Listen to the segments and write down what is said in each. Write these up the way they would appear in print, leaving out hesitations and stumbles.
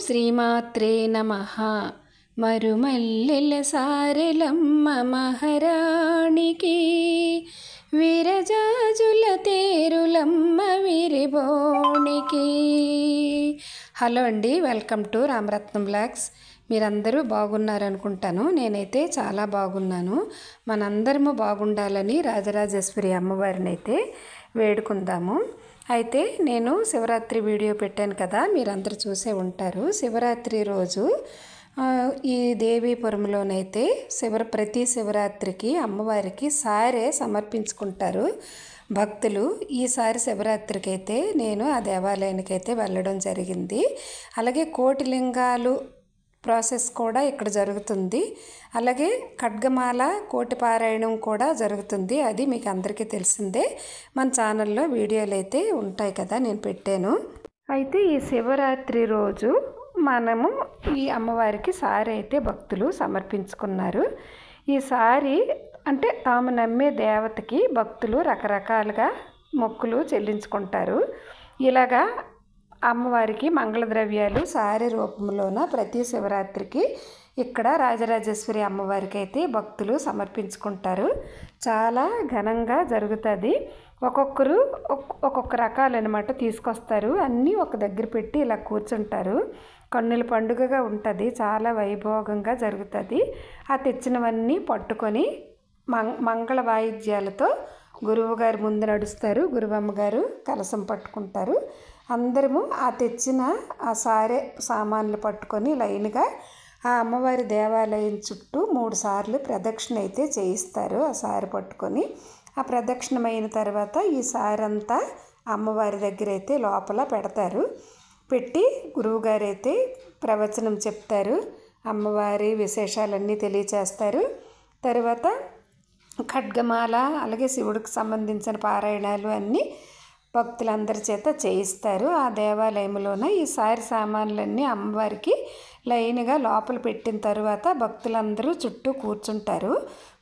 శ్రీమాత్రే నమః. మరుమల్లెల సారెలమ్మ మహారాణికి, విరజాజుల తేరులమ్మ విరిబోణికి. హలో అండి, వెల్కమ్ టు రామరత్నం బ్లాగ్స్. మీరందరూ బాగున్నారనుకుంటాను. నేనైతే చాలా బాగున్నాను. మనందరము బాగుండాలని రాజరాజేశ్వరి అమ్మవారిని అయితే వేడుకుందాము. అయితే నేను శివరాత్రి వీడియో పెట్టాను కదా, మీరందరూ చూసే ఉంటారు. శివరాత్రి రోజు ఈ దేవీపురంలోనైతే ప్రతి శివరాత్రికి అమ్మవారికి సారే సమర్పించుకుంటారు భక్తులు. ఈసారి శివరాత్రికి అయితే నేను ఆ దేవాలయానికి అయితే వెళ్ళడం జరిగింది. అలాగే కోటిలింగాలు ప్రాసెస్ కూడా ఇక్కడ జరుగుతుంది. అలాగే ఖడ్గమాల కోటి పారాయణం కూడా జరుగుతుంది. అది మీకు అందరికీ తెలిసిందే. మన ఛానల్లో వీడియోలు అయితే ఉంటాయి కదా, నేను పెట్టాను. అయితే ఈ శివరాత్రి రోజు మనము ఈ అమ్మవారికి సారి అయితే భక్తులు సమర్పించుకున్నారు. ఈ సారి అంటే తాము నమ్మే దేవతకి భక్తులు రకరకాలుగా మొక్కులు చెల్లించుకుంటారు. ఇలాగా అమ్మవారికి మంగళద్రవ్యాలు సారీ రూపంలోన ప్రతి శివరాత్రికి ఇక్కడ రాజరాజేశ్వరి అమ్మవారికి అయితే భక్తులు సమర్పించుకుంటారు. చాలా ఘనంగా జరుగుతుంది. ఒక్కొక్కరు ఒక్కొక్క రకాలన్నమాట తీసుకొస్తారు. అన్నీ ఒక దగ్గర పెట్టి ఇలా కూర్చుంటారు. కన్నుల పండుగగా ఉంటుంది. చాలా వైభోగంగా జరుగుతుంది. ఆ తెచ్చినవన్నీ పట్టుకొని మంగళ వాయిద్యాలతో గురువుగారు ముందు నడుస్తారు. గురువమ్మగారు కలశం పట్టుకుంటారు. అందరము ఆ తెచ్చిన ఆ సారే సామాన్లు పట్టుకొని లైన్గా ఆ అమ్మవారి దేవాలయం చుట్టూ 3 సార్లు ప్రదక్షిణ అయితే చేయిస్తారు. ఆ సారి పట్టుకొని ఆ ప్రదక్షిణమైన తర్వాత ఈ సారంతా అమ్మవారి దగ్గర అయితే లోపల పెడతారు. పెట్టి గురువుగారు అయితే ప్రవచనం చెప్తారు. అమ్మవారి విశేషాలన్నీ తెలియచేస్తారు. తర్వాత ఖడ్గమాల అలాగే శివుడికి సంబంధించిన పారాయణాలు అన్నీ భక్తులందరి చేత చేయిస్తారు. ఆ దేవాలయంలోన ఈ సారి సామాన్లన్నీ అమ్మవారికి లైన్గా లోపల పెట్టిన తర్వాత భక్తులందరూ చుట్టూ కూర్చుంటారు.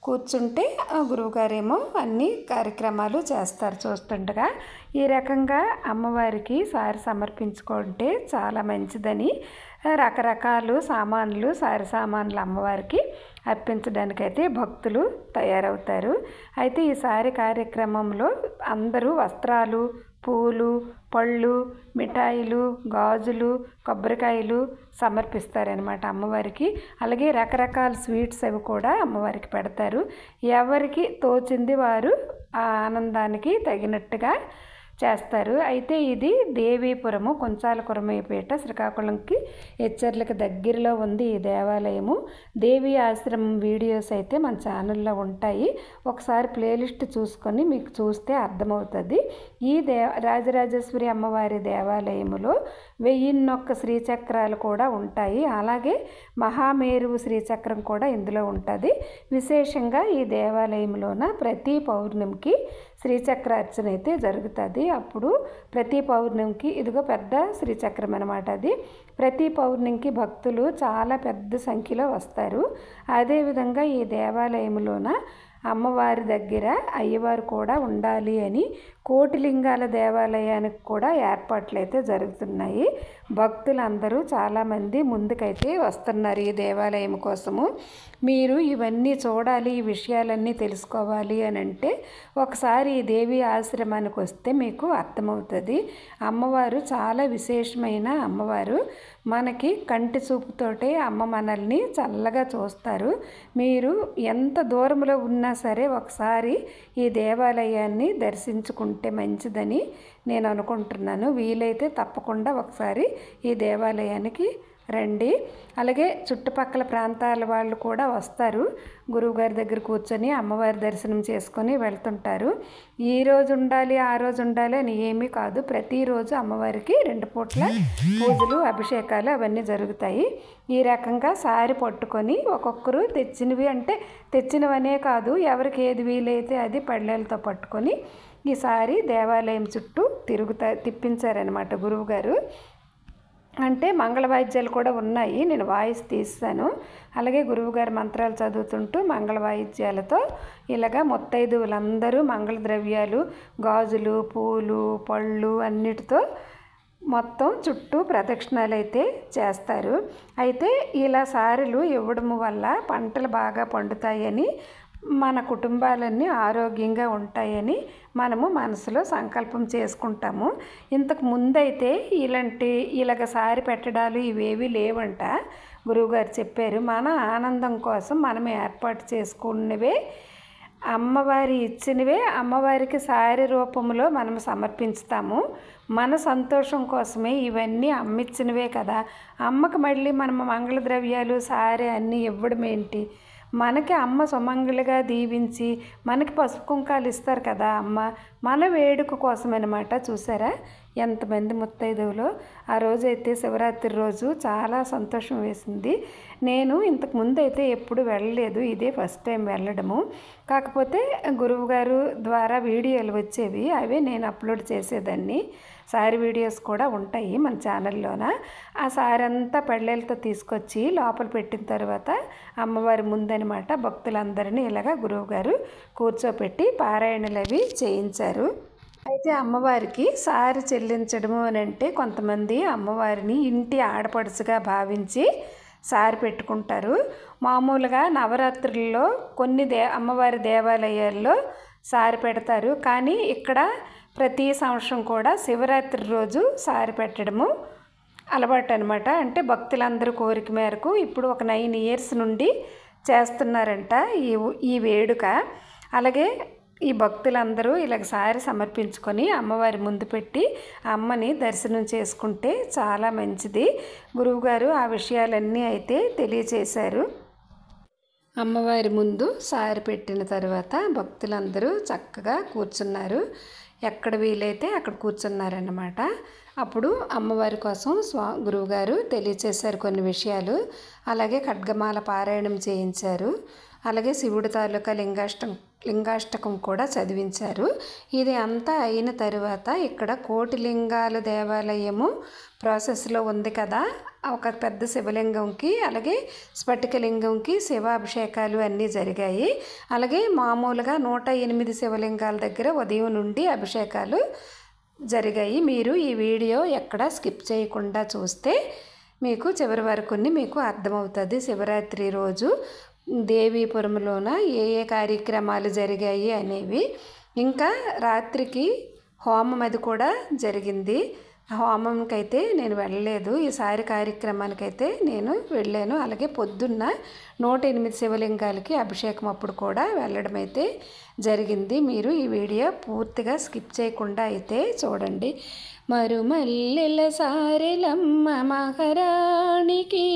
కూర్చుంటే గురువుగారేమో అన్ని కార్యక్రమాలు చేస్తారు చూస్తుండగా. ఈ రకంగా అమ్మవారికి సారి సమర్పించుకుంటే చాలా మంచిదని రకరకాలు సామాన్లు సారి సామాన్లు అమ్మవారికి అర్పించడానికైతే భక్తులు తయారవుతారు. అయితే ఈ సారి కార్యక్రమంలో అందరూ వస్త్రాలు, పూలు, పళ్ళు, మిఠాయిలు, గాజులు, కొబ్బరికాయలు సమర్పిస్తారనమాట అమ్మవారికి. అలాగే రకరకాల స్వీట్స్ అవి కూడా అమ్మవారికి పెడతారు. ఎవరికి తోచింది వారు ఆ ఆనందానికి తగినట్టుగా చేస్తారు. అయితే ఇది దేవీపురము కొంచాలకురమయ్యపేట శ్రీకాకుళంకి ఎచ్చర్లకు దగ్గరలో ఉంది ఈ దేవాలయము. దేవి ఆశ్రమం వీడియోస్ అయితే మన ఛానల్లో ఉంటాయి. ఒకసారి ప్లేలిస్ట్ చూసుకొని మీకు చూస్తే అర్థమవుతుంది. ఈ రాజరాజేశ్వరి అమ్మవారి దేవాలయములో 1001 శ్రీచక్రాలు కూడా ఉంటాయి. అలాగే మహామేరువు శ్రీచక్రం కూడా ఇందులో ఉంటుంది. విశేషంగా ఈ దేవాలయంలోన ప్రతి పౌర్ణమికి శ్రీచక్రార్చన అయితే జరుగుతుంది. అప్పుడు ప్రతి పౌర్ణమికి ఇదిగో పెద్ద శ్రీచక్రం అనమాట. అది ప్రతి పౌర్ణమికి భక్తులు చాలా పెద్ద సంఖ్యలో వస్తారు. అదేవిధంగా ఈ దేవాలయంలోన అమ్మవారి దగ్గర అయ్యవారు కూడా ఉండాలి అని కోటిలింగాల దేవాలయానికి కూడా ఏర్పాట్లు అయితే జరుగుతున్నాయి. భక్తులందరూ చాలామంది ముందుకైతే వస్తున్నారు ఈ దేవాలయం కోసము. మీరు ఇవన్నీ చూడాలి, ఈ విషయాలన్నీ తెలుసుకోవాలి అని అంటే ఒకసారి ఈ దేవి ఆశ్రమానికి వస్తే మీకు అర్థమవుతుంది. అమ్మవారు చాలా విశేషమైన అమ్మవారు. మనకి కంటి చూపుతోటే అమ్మ మనల్ని చల్లగా చూస్తారు. మీరు ఎంత దూరంలో ఉన్నా సరే ఒకసారి ఈ దేవాలయాన్ని దర్శించుకుంటే మంచిదని నేను అనుకుంటున్నాను. వీలైతే తప్పకుండా ఒకసారి ఈ దేవాలయానికి రండి. అలాగే చుట్టుపక్కల ప్రాంతాల వాళ్ళు కూడా వస్తారు. గురువుగారి దగ్గర కూర్చొని అమ్మవారి దర్శనం చేసుకొని వెళ్తుంటారు. ఈ రోజు ఉండాలి ఆ రోజు ఉండాలి అని ఏమీ కాదు. ప్రతిరోజు అమ్మవారికి 2 పూట్ల పూజలు అభిషేకాలు అవన్నీ జరుగుతాయి. ఈ రకంగా సారి పట్టుకొని ఒక్కొక్కరు తెచ్చినవి అంటే తెచ్చినవనే కాదు, ఎవరికి ఏది వీలైతే అది పళ్ళెలతో పట్టుకొని ఈసారి దేవాలయం చుట్టూ తిప్పించారనమాట గురువుగారు. అంటే మంగళ వాయిద్యాలు కూడా ఉన్నాయి. నేను వాయిస్ తీస్తాను. అలాగే గురువుగారి మంత్రాలు చదువుతుంటూ మంగళ వాయిద్యాలతో ఇలాగా ముత్తైదువులందరూ మంగళ ద్రవ్యాలు, గాజులు, పూలు, పళ్ళు అన్నిటితో మొత్తం చుట్టూ ప్రదక్షిణాలు అయితే చేస్తారు. అయితే ఇలా సారెలు ఇవ్వడం వల్ల పంటలు బాగా పండుతాయని, మన కుటుంబాలన్నీ ఆరోగ్యంగా ఉంటాయని మనము మనసులో సంకల్పం చేసుకుంటాము. ఇంతకు ముందైతే ఇలాగ సారి పెట్టడాలు ఇవేవి లేవంట. గురువుగారు చెప్పారు, మన ఆనందం కోసం మనం ఏర్పాటు చేసుకున్నవే, అమ్మవారి ఇచ్చినవే అమ్మవారికి సారి రూపంలో మనం సమర్పిస్తాము. మన సంతోషం కోసమే ఇవన్నీ అమ్మిచ్చినవే కదా. అమ్మకి మళ్ళీ మనం మంగళ ద్రవ్యాలు సారి అన్నీ ఇవ్వడం ఏంటి? మనకి అమ్మ సుమంగళిగా దీవించి మనకి పసుపు కుంకాలు ఇస్తారు కదా అమ్మ, మన వేడుక కోసమనమాట. చూసారా ఎంతమంది ముత్తైదువులో. ఆ రోజైతే శివరాత్రి రోజు చాలా సంతోషం వేసింది. నేను ఇంతకు ముందు అయితే ఎప్పుడు వెళ్ళలేదు, ఇదే ఫస్ట్ టైం వెళ్ళడము. కాకపోతే గురువుగారు ద్వారా వీడియోలు వచ్చేవి, అవే నేను అప్లోడ్ చేసేదాన్ని. సారీ వీడియోస్ కూడా ఉంటాయి మన ఛానల్లోన. ఆ సారీ అంతా పళ్ళేలతో తీసుకొచ్చి లోపల పెట్టిన తర్వాత అమ్మవారి ముందనమాట భక్తులందరినీ ఇలాగా గురువుగారు కూర్చోపెట్టి పారాయణలు అవి చేయించారు. అయితే అమ్మవారికి సారి చెల్లించడము అని అంటే కొంతమంది అమ్మవారిని ఇంటి ఆడపడుచుగా భావించి సారి పెట్టుకుంటారు. మామూలుగా నవరాత్రుల్లో కొన్ని అమ్మవారి దేవాలయాల్లో సారి పెడతారు. కానీ ఇక్కడ ప్రతి సంవత్సరం కూడా శివరాత్రి రోజు సారి పెట్టడము అలవాటు అనమాట. అంటే భక్తులందరూ కోరిక మేరకు ఇప్పుడు ఒక 9 years నుండి చేస్తున్నారంట ఈ వేడుక. అలాగే ఈ భక్తులందరూ ఇలాగ సారి సమర్పించుకొని అమ్మవారి ముందు పెట్టి అమ్మని దర్శనం చేసుకుంటే చాలా మంచిది. గురువుగారు ఆ విషయాలన్నీ అయితే తెలియచేశారు. అమ్మవారి ముందు సారి పెట్టిన తర్వాత భక్తులందరూ చక్కగా కూర్చున్నారు. ఎక్కడ వీలైతే అక్కడ కూర్చున్నారన్నమాట. అప్పుడు అమ్మవారి కోసం గురువుగారు తెలియచేశారు కొన్ని విషయాలు. అలాగే ఖడ్గమాల పారాయణం చేయించారు. అలాగే శివుడి తాలూకా లింగాష్టకం కూడా చదివించారు. ఇది అంతా అయిన తరువాత ఇక్కడ కోటిలింగాల దేవాలయము ప్రాసెస్లో ఉంది కదా. ఒక పెద్ద శివలింగంకి అలాగే స్ఫటికలింగంకి శివాభిషేకాలు అన్నీ జరిగాయి. అలాగే మామూలుగా 108 శివలింగాల దగ్గర ఉదయం నుండి అభిషేకాలు జరిగాయి. మీరు ఈ వీడియో ఎక్కడ స్కిప్ చేయకుండా చూస్తే మీకు చివరి వరకు మీకు అర్థమవుతుంది శివరాత్రి రోజు దేవీపురంలోన ఏ కార్యక్రమాలు జరిగాయి అనేవి. ఇంకా రాత్రికి హోమం అది కూడా జరిగింది. హోమంకి అయితే నేను వెళ్ళలేదు, ఈసారి కార్యక్రమానికైతే నేను వెళ్ళాను. అలాగే పొద్దున్న 108 శివలింగాలకి అభిషేకం అప్పుడు కూడా వెళ్ళడం అయితే జరిగింది. మీరు ఈ వీడియో పూర్తిగా స్కిప్ చేయకుండా అయితే చూడండి. మరుమల్లెల సారెలమ్మ మహారాణికి,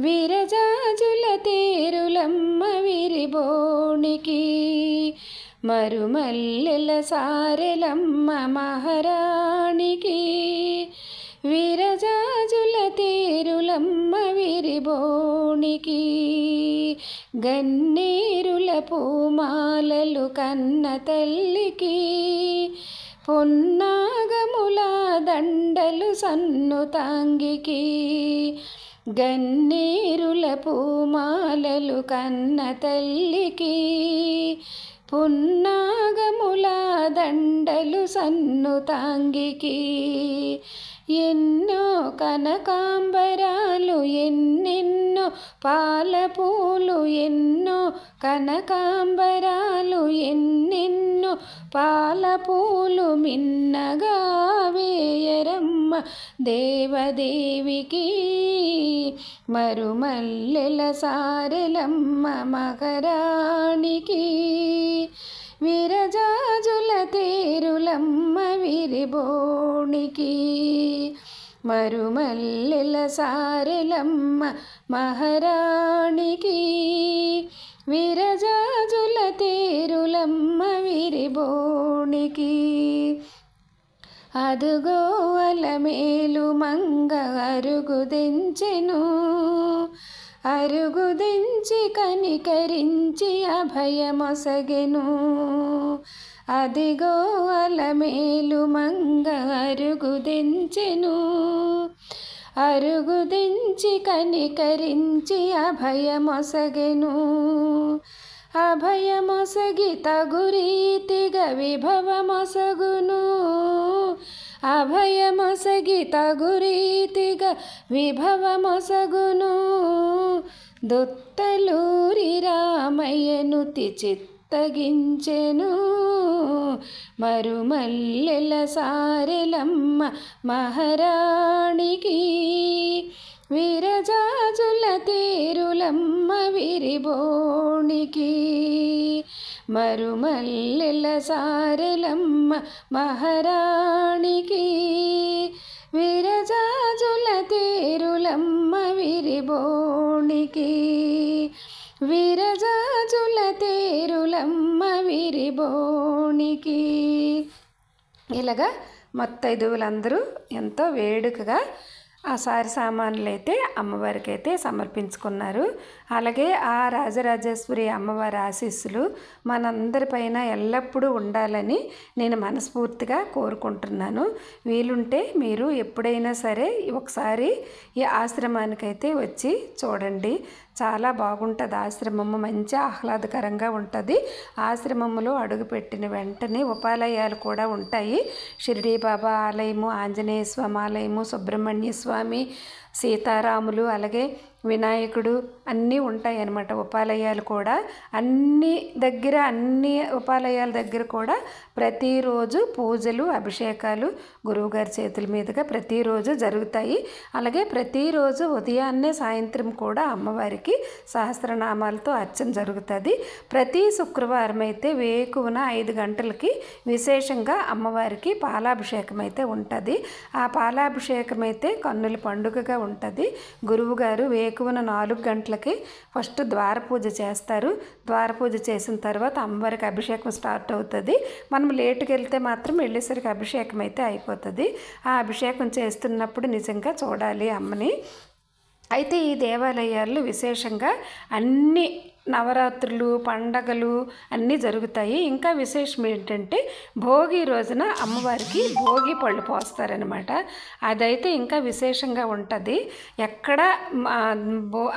విరజాజుల తేరులమ్మ విరిబోనికి, మరుమల్లెల సారెలమ్మ మహారాణికి, విరజాజుల తేరులమ్మ విరిబోనికి, గన్నేరుల పూమాలలు కన్న తల్లికి, పొన్నాగముల దండలు సన్నుతాంగికి, గన్నేరుల పూమాలలు కన్న తల్లికి, పున్నాగముల దండలు సన్నుతాంగికి, ఎన్నో కనకాంబరాలు ఎన్నెన్నో పాలపూలు, ఎన్నో కనకాంబరాలు ఎన్నెన్నో పాలపూలు మిన్నగా వేయరమ్మ దేవదేవికి, మరుమల్లెల సారెలమ్మ మహారాణికి, విరజాజుల తేరులమ్మ విరిబోనికి, మరుమల్లెల సారెలమ్మ మహారాణికి, విరజాజుల తేరులమ్మ విరిబోనికి, అదుగో అలమేలు మంగ అరుగుదెంచెను, అరుగుదెంచి కనికరించి అభయమొసగెను, అదిగో అలమేలు మంగ అరుగుదెంచెను, అరుగుదెంచి కనికరించి అభయమొసగెను, అభయమొసగి తగు రీతిగా విభవమొసగును, అభయమొసగి తగురీతిగా విభవమొసగును. దొత్తలూరి రామయ్యను చిత్తగించెను. మరుమల్లెల సారెలమ్మ మహారాణికి. విరజాజుల తేరులమ్మ విరిబోణికి. మరుమల్లెల సారెలమ్మ మహారాణికి. విరజాజుల తేరులమ్మ విరిబోణికి. విరజాజుల తేరులమ్మ విరిబోణికి. ఇలాగా ముత్తైదువులందరూ ఎంతో వేడుకగా ఆ సారి సామాన్లు అయితే అమ్మవారికి అయితే సమర్పించుకున్నారు. అలాగే ఆ రాజరాజేశ్వరి అమ్మవారి ఆశీస్సులు మనందరిపైన ఎల్లప్పుడూ ఉండాలని నేను మనస్ఫూర్తిగా కోరుకుంటున్నాను. వీలుంటే మీరు ఎప్పుడైనా సరే ఒకసారి ఈ ఆశ్రమానికైతే వచ్చి చూడండి. చాలా బాగుంటుంది ఆశ్రమము, మంచి ఆహ్లాదకరంగా ఉంటుంది. ఆశ్రమంలో అడుగుపెట్టిన వెంటనే ఉపాలయాలు కూడా ఉంటాయి. షిరిడీ బాబా ఆలయము, ఆంజనేయ స్వామి ఆలయము, సుబ్రహ్మణ్య స్వామి, సీతారాములు, అలాగే వినాయకుడు అన్నీ ఉంటాయి అన్నమాట. ఉపాలయాలు కూడా అన్ని ఉపాలయాల దగ్గర కూడా ప్రతిరోజు పూజలు, అభిషేకాలు గురువుగారి చేతుల మీదుగా ప్రతిరోజు జరుగుతాయి. అలాగే ప్రతిరోజు ఉదయాన్నే సాయంత్రం కూడా అమ్మవారికి సహస్రనామాలతో అర్చన జరుగుతుంది. ప్రతి శుక్రవారం అయితే వేకువన 5 గంటలకి విశేషంగా అమ్మవారికి పాలాభిషేకం అయితే ఉంటుంది. ఆ పాలాభిషేకం అయితే కన్నుల పండుగగా ఉంటుంది. గురువుగారు వేకువన 4 గంటలకి ఫస్ట్ ద్వారపూజ చేస్తారు. ద్వారపూజ చేసిన తర్వాత అమ్మవారికి అభిషేకం స్టార్ట్ అవుతుంది. మనం లేటుకి వెళ్తే మాత్రం వెళ్ళేసరికి అభిషేకం అయితే అయిపోతుంది. ఆ అభిషేకం చేస్తున్నప్పుడు నిజంగా చూడాలి అమ్మని. అయితే ఈ దేవాలయాల్లో విశేషంగా అన్ని నవరాత్రులు, పండగలు అన్నీ జరుగుతాయి. ఇంకా విశేషం ఏంటంటే భోగి రోజున అమ్మవారికి భోగి పళ్ళు పోస్తారనమాట. అదైతే ఇంకా విశేషంగా ఉంటుంది. ఎక్కడ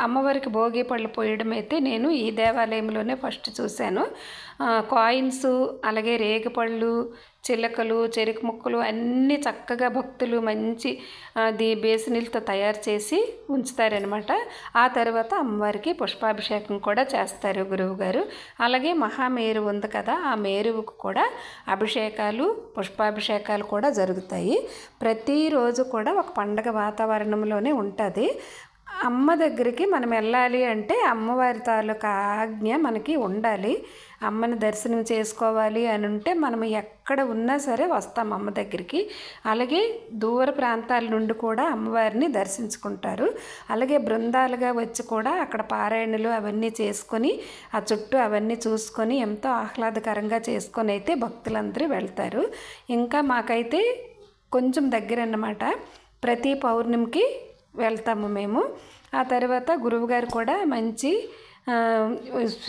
అమ్మవారికి భోగి పళ్ళు పోయడం అయితే నేను ఈ దేవాలయంలోనే ఫస్ట్ చూశాను. కాయిన్స్, అలాగే రేగిపళ్ళు, చిలకలు, చెరుకు ముక్కలు అన్నీ చక్కగా భక్తులు మంచి బేసినీలతో తయారు చేసి ఉంచుతారనమాట. ఆ తర్వాత అమ్మవారికి పుష్పాభిషేకం కూడా చేస్తారు గురువుగారు. అలాగే మహామేరు ఉంది కదా, ఆ మేరువుకు కూడా అభిషేకాలు, పుష్పాభిషేకాలు కూడా జరుగుతాయి. ప్రతిరోజు కూడా ఒక పండగ వాతావరణంలోనే ఉంటుంది. అమ్మ దగ్గరికి మనం వెళ్ళాలి అంటే అమ్మవారి తాలూకా ఆజ్ఞ మనకి ఉండాలి. అమ్మని దర్శనం చేసుకోవాలి అని ఉంటే మనం ఎక్కడ ఉన్నా సరే వస్తాం అమ్మ దగ్గరికి. అలాగే దూర ప్రాంతాల నుండి కూడా అమ్మవారిని దర్శించుకుంటారు. అలాగే బృందాలుగా వచ్చి కూడా అక్కడ పారాయణలు అవన్నీ చేసుకొని ఆ చుట్టూ అవన్నీ చూసుకొని ఎంతో ఆహ్లాదకరంగా చేసుకొని అయితే భక్తులందరూ వెళ్తారు. ఇంకా మాకైతే కొంచెం దగ్గర అన్నమాట. ప్రతి పౌర్ణమికి వెళ్తాము మేము. ఆ తర్వాత గురువుగారు కూడా మంచి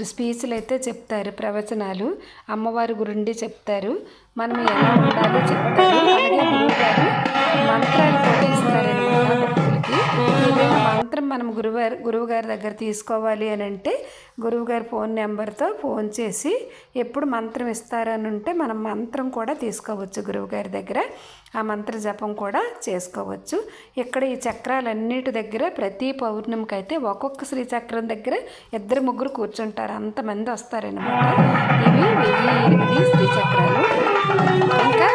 స్పీచ్లు అయితే చెప్తారు, ప్రవచనాలు అమ్మవారి గురించి చెప్తారు, మనం ఎలా ఉండాలో చెప్తారు. అలాగే గురువుగారు మంత్రాలు కూడా ఇస్తారనమాట భక్తులకి. ఏదైనా మంత్రం మనం గురువుగారి దగ్గర తీసుకోవాలి అని అంటే గురువుగారి ఫోన్ నెంబర్తో ఫోన్ చేసి ఎప్పుడు మంత్రం ఇస్తారని ఉంటే మనం మంత్రం కూడా తీసుకోవచ్చు గురువుగారి దగ్గర. ఆ మంత్ర జపం కూడా చేసుకోవచ్చు. ఇక్కడ ఈ చక్రాలన్నిటి దగ్గర ప్రతి పౌర్ణమికి అయితే ఒక్కొక్క శ్రీచక్రం దగ్గర 2-3 కూర్చుంటారు. అంతమంది వస్తారనమాట. ఇవి 1008 శ్రీచక్రాలు. ఇంకా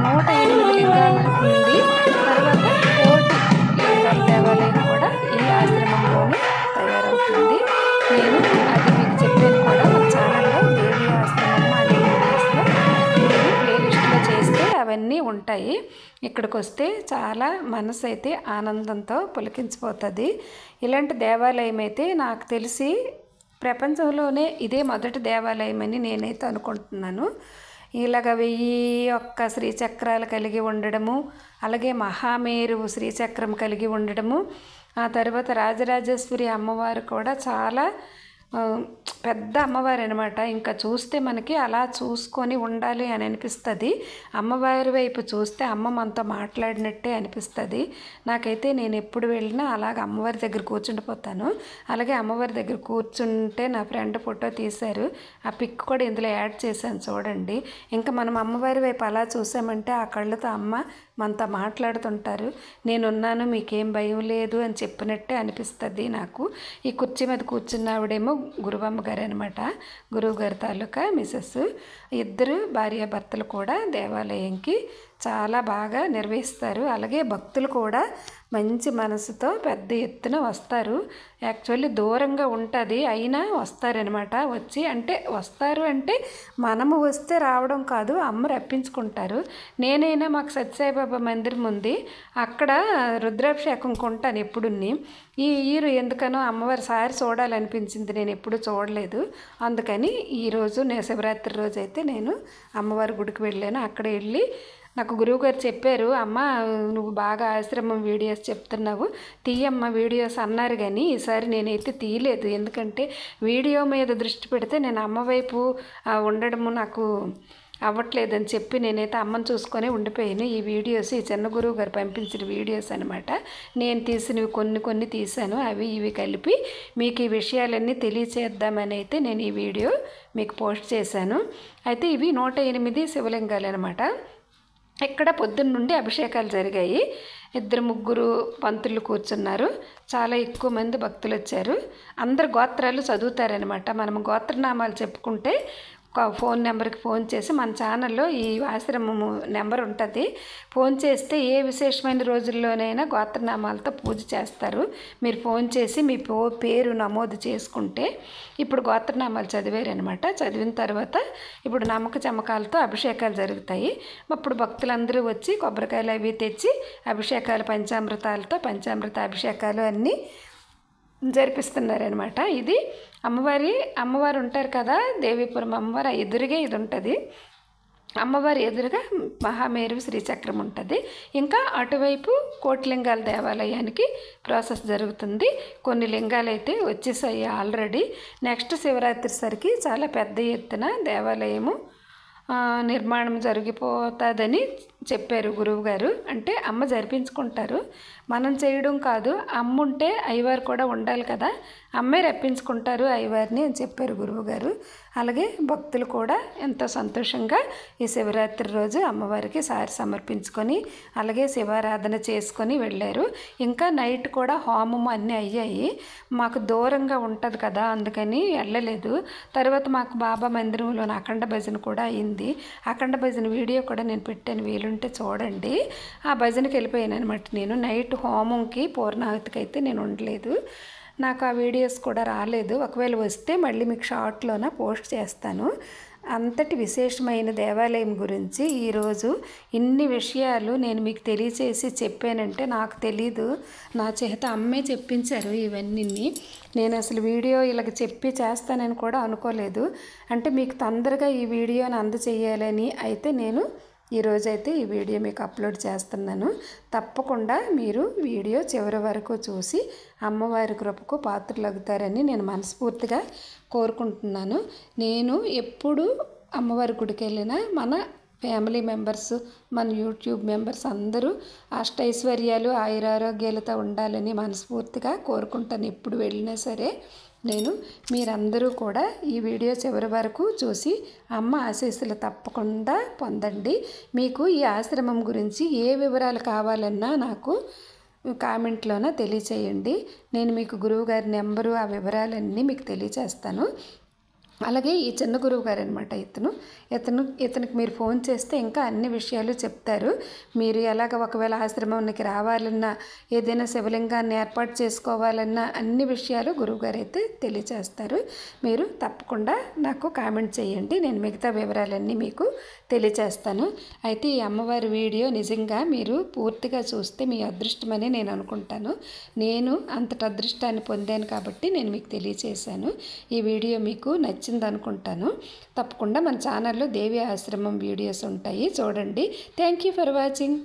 108 లింగాల నుండి తర్వాత 1 లింగాల దేవాలయం కూడా ఈ ఆశ్రమంలోనే తయారవుతుంది. నేను అది మీకు చెప్పాను కూడా మన ఛానల్లో దేవి ఆశ్రమం అనే వీడియోస్లో మీరు ప్లేలిస్ట్లో చేస్తే అవన్నీ ఉంటాయి. ఇక్కడికి వస్తే చాలా మనసు అయితే ఆనందంతో పులకించిపోతుంది. ఇలాంటి దేవాలయం అయితే నాకు తెలిసి ప్రపంచంలోనే ఇదే మొదటి దేవాలయం అని నేనైతే అనుకుంటున్నాను. ఇలాగ 1001 శ్రీచక్రాలు కలిగి ఉండడము, అలాగే మహామేరు శ్రీచక్రం కలిగి ఉండడము, ఆ తర్వాత రాజరాజేశ్వరి అమ్మవారు కూడా చాలా పెద్ద అమ్మవారు అనమాట. ఇంకా చూస్తే మనకి అలా చూసుకొని ఉండాలి అని అనిపిస్తుంది. అమ్మవారి వైపు చూస్తే అమ్మ మనతో మాట్లాడినట్టే అనిపిస్తుంది. నాకైతే నేను ఎప్పుడు వెళ్ళినా అలాగ అమ్మవారి దగ్గర కూర్చుండిపోతాను. అలాగే అమ్మవారి దగ్గర కూర్చుంటే నా ఫ్రెండ్ ఫోటో తీశారు. ఆ పిక్ కూడా ఇందులో యాడ్ చేశాను చూడండి. ఇంకా మనం అమ్మవారి వైపు అలా చూసామంటే ఆ కళ్ళతో అమ్మ మనతో మాట్లాడుతుంటారు. నేనున్నాను, మీకేం భయం లేదు అని చెప్పినట్టే అనిపిస్తుంది నాకు. ఈ కుర్చీ మీద కూర్చున్న ఆవిడేమో గురువమ్మ గారు అనమాట. గురువు గారి తాలూకా మిసెస్. ఇద్దరు భార్యాభర్తలు కూడా దేవాలయంకి చాలా బాగా నిర్వహిస్తారు. అలాగే భక్తులు కూడా మంచి మనసుతో పెద్ద ఎత్తున వస్తారు. యాక్చువల్లీ దూరంగా ఉంటుంది, అయినా వస్తారనమాట. వస్తారు అంటే మనము వస్తే రావడం కాదు, అమ్మ రప్పించుకుంటారు. నేనైనా మాకు సత్యసాయిబాబా మందిరం ఉంది, అక్కడ రుద్రాభిషేకం కొంటాను ఎప్పుడుని. ఈ ఇయర్ ఎందుకనో అమ్మవారి సారి చూడాలనిపించింది, నేను ఎప్పుడు చూడలేదు. అందుకని ఈరోజు శివరాత్రి రోజు అయితే నేను అమ్మవారి గుడికి వెళ్ళాను. అక్కడ వెళ్ళి నాకు గురువుగారు చెప్పారు, అమ్మ నువ్వు బాగా ఆశ్రమం వీడియోస్ చెప్తున్నావు, తీయమ్మ వీడియోస్ అన్నారు. కానీ ఈసారి నేనైతే తీయలేదు. ఎందుకంటే వీడియో మీద దృష్టి పెడితే నేను అమ్మ వైపు ఉండడము నాకు అవ్వట్లేదని చెప్పి నేనైతే అమ్మని చూసుకొని ఉండిపోయాను. ఈ వీడియోస్ ఈ చిన్న గురువు గారు పంపించిన వీడియోస్ అనమాట. నేను తీసినవి కొన్ని తీశాను, అవి ఇవి కలిపి మీకు ఈ విషయాలన్నీ తెలియచేద్దామని అయితే నేను ఈ వీడియో మీకు పోస్ట్ చేశాను. అయితే ఇవి 108 శివలింగాలు అనమాట. ఇక్కడ పొద్దున్న నుండి అభిషేకాలు జరిగాయి. 2-3 పంతులు కూర్చున్నారు. చాలా ఎక్కువ మంది భక్తులు వచ్చారు. అందరు గోత్రాలు చదువుతారనమాట. మనం గోత్రనామాలు చెప్పుకుంటే ఫోన్ నెంబర్కి ఫోన్ చేసి, మన ఛానల్లో ఈ ఆశ్రమము నెంబర్ ఉంటుంది, ఫోన్ చేస్తే ఏ విశేషమైన రోజుల్లోనైనా గోత్రనామాలతో పూజ చేస్తారు. మీరు ఫోన్ చేసి మీ పేరు నమోదు చేసుకుంటే ఇప్పుడు గోత్రనామాలు చదివారనమాట. చదివిన తర్వాత ఇప్పుడు నమ్మక చమకాలతో అభిషేకాలు జరుగుతాయి. అప్పుడు భక్తులందరూ వచ్చి కొబ్బరికాయలు అవి తెచ్చి అభిషేకాలు పంచామృతాలతో పంచామృత అభిషేకాలు అన్నీ జరిపిస్తున్నారనమాట. ఇది అమ్మవారు ఉంటారు కదా, దేవీపురం అమ్మవారు ఎదురుగా ఇది ఉంటుంది. అమ్మవారి ఎదురుగా మహామేరు శ్రీచక్రం ఉంటుంది. ఇంకా అటువైపు కోటిలింగాల దేవాలయానికి ప్రాసెస్ జరుగుతుంది. కొన్ని లింగాలు అయితే వచ్చేసాయి ఆల్రెడీ. నెక్స్ట్ శివరాత్రి సరికి చాలా పెద్ద ఎత్తున దేవాలయము నిర్మాణం జరిగిపోతుందని చెప్పారు గురువుగారు. అంటే అమ్మ జరిపించుకుంటారు, మనం చేయడం కాదు. అమ్మ ఉంటే అయ్యవారు కూడా ఉండాలి కదా, అమ్మే రప్పించుకుంటారు అయ్యవారిని అని చెప్పారు గురువుగారు. అలాగే భక్తులు కూడా ఎంతో సంతోషంగా ఈ శివరాత్రి రోజు అమ్మవారికి సారి సమర్పించుకొని అలాగే శివారాధన చేసుకొని వెళ్ళారు. ఇంకా నైట్ కూడా హోమం అన్నీ అయ్యాయి. మాకు దూరంగా ఉంటుంది కదా, అందుకని వెళ్ళలేదు. తర్వాత మాకు బాబా మందిరంలో అఖండ భజన కూడా అయింది. అఖండ భజన వీడియో కూడా నేను పెట్టాను, వీలుంటే చూడండి. ఆ భజనకి వెళ్ళిపోయాను అనమాట. నేను నైట్ హోమంకి పూర్ణాహుతికి అయితే నేను ఉండలేదు. నాకు ఆ వీడియోస్ కూడా రాలేదు. ఒకవేళ వస్తే మళ్ళీ మీకు షార్ట్లోన పోస్ట్ చేస్తాను. అంతటి విశేషమైన దేవాలయం గురించి ఈరోజు ఇన్ని విషయాలు నేను మీకు తెలియచేసి చెప్పానంటే నాకు తెలీదు, నా చేత అమ్మే చెప్పించారు ఇవన్నీ. నేను అసలు వీడియో ఇలాగ చెప్పి చేస్తానని కూడా అనుకోలేదు. అంటే మీకు తొందరగా ఈ వీడియోని అందజేయాలని అయితే నేను ఈరోజైతే ఈ వీడియో మీకు అప్లోడ్ చేస్తున్నాను. తప్పకుండా మీరు వీడియో చివరి వరకు చూసి అమ్మవారి కృపకు పాత్రలవుతారని నేను మనస్ఫూర్తిగా కోరుకుంటున్నాను. నేను ఎప్పుడు అమ్మవారి గుడికి వెళ్ళినా మన ఫ్యామిలీ మెంబర్స్, మన యూట్యూబ్ మెంబర్స్ అందరూ అష్టైశ్వర్యాలు ఆయురారోగ్యాలతో ఉండాలని మనస్ఫూర్తిగా కోరుకుంటాను. ఎప్పుడు వెళ్ళినా సరే నేను మీరందరూ కూడా ఈ వీడియో చివరి వరకు చూసి అమ్మ ఆశీస్సులు తప్పకుండా పొందండి. మీకు ఈ ఆశ్రమం గురించి ఏ వివరాలు కావాలన్నా నాకు కామెంట్లోన తెలియచేయండి. నేను మీకు గురువుగారి నెంబరు ఆ వివరాలన్నీ మీకు తెలియచేస్తాను. అలాగే ఈ చిన్న గురువు గారు అనమాట, ఇతనికి మీరు ఫోన్ చేస్తే ఇంకా అన్ని విషయాలు చెప్తారు. మీరు ఎలాగ ఒకవేళ ఆశ్రమానికి రావాలన్నా, ఏదైనా శివలింగాన్ని ఏర్పాటు చేసుకోవాలన్నా అన్ని విషయాలు గురువుగారు అయితే తెలియచేస్తారు. మీరు తప్పకుండా నాకు కామెంట్ చేయండి, నేను మిగతా వివరాలన్నీ మీకు తెలియచేస్తాను. అయితే ఈ అమ్మవారి వీడియో నిజంగా మీరు పూర్తిగా చూస్తే మీ అదృష్టమని నేను అనుకుంటాను. నేను అంతటి అదృష్టాన్ని పొందాను కాబట్టి నేను మీకు తెలియచేశాను. ఈ వీడియో మీకు నచ్చిందనుకుంటాను. తప్పకుండా మన ఛానల్లో దేవి ఆశ్రమం వీడియోస్ ఉంటాయి, చూడండి. Thank you for watching.